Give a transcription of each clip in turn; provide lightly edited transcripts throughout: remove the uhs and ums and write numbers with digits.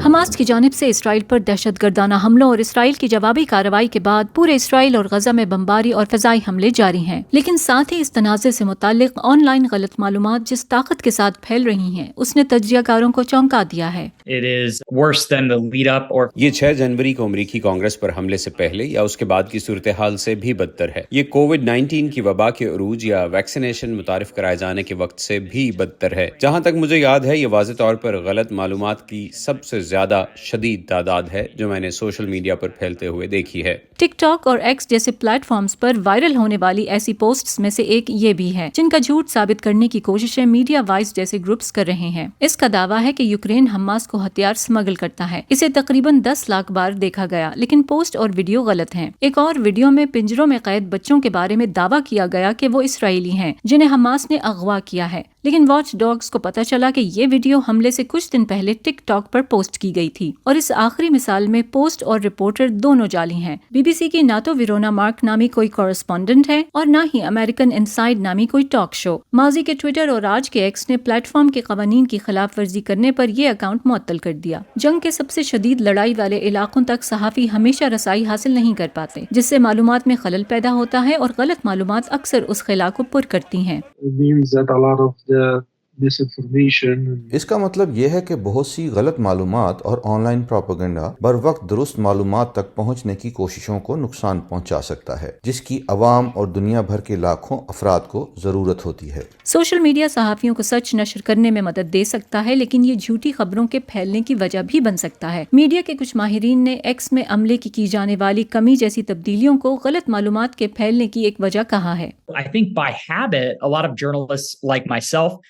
Hamas کی جانب سے اسرائیل پر دہشت گردانہ حملوں اور اسرائیل کی جوابی کارروائی کے بعد پورے اسرائیل اور غزہ میں بمباری اور فضائی حملے جاری ہیں، لیکن ساتھ ہی اس تنازع سے متعلق آن لائن غلط معلومات جس طاقت کے ساتھ پھیل رہی ہیں اس نے تجزیہ کاروں کو چونکا دیا ہے۔ یہ 6 جنوری کو امریکی کانگریس پر حملے سے پہلے یا اس کے بعد کی صورتحال سے بھی بدتر ہے۔ یہ کووڈ-19 کی وبا کے عروج یا ویکسینیشن متعارف کرائے جانے کے وقت سے بھی بدتر ہے۔ جہاں تک مجھے یاد ہے، یہ واضح طور پر غلط معلومات کی سب سے زیادہ شدید تعداد ہے جو میں نے سوشل میڈیا پر پھیلتے ہوئے دیکھی ہے۔ ٹک ٹاک اور ایکس جیسے پلیٹ فارمز پر وائرل ہونے والی ایسی پوسٹس میں سے ایک یہ بھی ہے جن کا جھوٹ ثابت کرنے کی کوششیں میڈیا وائز جیسے گروپس کر رہے ہیں۔ اس کا دعویٰ ہے کہ یوکرین حماس کو ہتھیار سمگل کرتا ہے۔ اسے تقریباً 10 لاکھ بار دیکھا گیا، لیکن پوسٹ اور ویڈیو غلط ہیں۔ ایک اور ویڈیو میں پنجروں میں قید بچوں کے بارے میں دعویٰ کیا گیا کہ وہ اسرائیلی ہیں جنہیں حماس نے اغوا کیا ہے، لیکن واچ ڈاگز کو پتہ چلا کہ یہ ویڈیو حملے سے کچھ دن پہلے ٹک ٹاک پر پوسٹ کی گئی تھی، اور اس آخری مثال میں پوسٹ اور رپورٹر دونوں جعلی ہیں۔ بی بی سی کی نہ تو ویرونا مارک نامی کوئی کورسپونڈنٹ ہے اور نہ ہی امریکن انسائیڈ نامی کوئی ٹاک شو۔ ماضی کے ٹویٹر اور آج کے ایکس نے پلیٹ فارم کے قوانین کی خلاف ورزی کرنے پر یہ اکاؤنٹ معطل کر دیا۔ جنگ کے سب سے شدید لڑائی والے علاقوں تک صحافی ہمیشہ رسائی حاصل نہیں کر پاتے، جس سے معلومات میں خلل پیدا ہوتا ہے اور غلط معلومات اکثر اس خلا کو پر کرتی ہیں۔ اس کا مطلب یہ ہے کہ بہت سی غلط معلومات اور آن لائن پروپیگنڈا بر وقت درست معلومات تک پہنچنے کی کوششوں کو نقصان پہنچا سکتا ہے، جس کی عوام اور دنیا بھر کے لاکھوں افراد کو ضرورت ہوتی ہے۔ سوشل میڈیا صحافیوں کو سچ نشر کرنے میں مدد دے سکتا ہے، لیکن یہ جھوٹی خبروں کے پھیلنے کی وجہ بھی بن سکتا ہے۔ میڈیا کے کچھ ماہرین نے ایکس میں عملے کی جانے والی کمی جیسی تبدیلیوں کو غلط معلومات کے پھیلنے کی ایک وجہ کہا ہے۔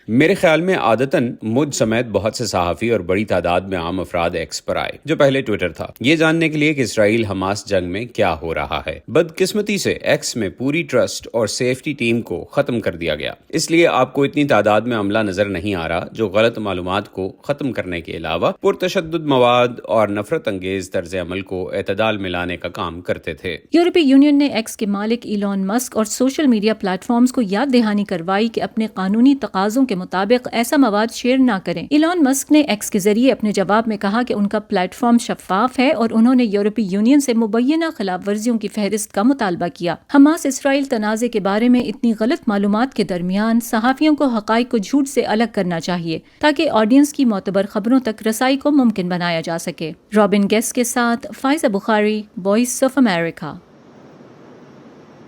میرے خیال میں عادتاً مجھ سمیت بہت سے صحافی اور بڑی تعداد میں عام افراد ایکس پر آئے جو پہلے ٹویٹر تھا، یہ جاننے کے لیے کہ اسرائیل حماس جنگ میں کیا ہو رہا ہے۔ بدقسمتی سے ایکس میں پوری ٹرسٹ اور سیفٹی ٹیم کو ختم کر دیا گیا، اس لیے آپ کو اتنی تعداد میں عملہ نظر نہیں آ رہا جو غلط معلومات کو ختم کرنے کے علاوہ پرتشدد مواد اور نفرت انگیز طرز عمل کو اعتدال میں لانے کا کام کرتے تھے۔ یورپی یونین نے ایکس کے مالک ایلون مسک اور سوشل میڈیا پلیٹ فارمز کو یاد دہانی کروائی کہ اپنے قانونی تقاضوں کے مطابق ایسا مواد شیئر نہ کریں۔ ایلون مسک نے ایکس کے ذریعے اپنے جواب میں کہا کہ ان کا پلیٹ فارم شفاف ہے اور انہوں نے یورپی یونین سے مبینہ خلاف ورزیوں کی فہرست کا مطالبہ کیا۔ حماس اسرائیل تنازع کے بارے میں اتنی غلط معلومات کے درمیان صحافیوں کو حقائق کو جھوٹ سے الگ کرنا چاہیے تاکہ آڈینس کی معتبر خبروں تک رسائی کو ممکن بنایا جا سکے۔ رابن گیس کے ساتھ فائزہ بخاری، وائس آف امریکہ۔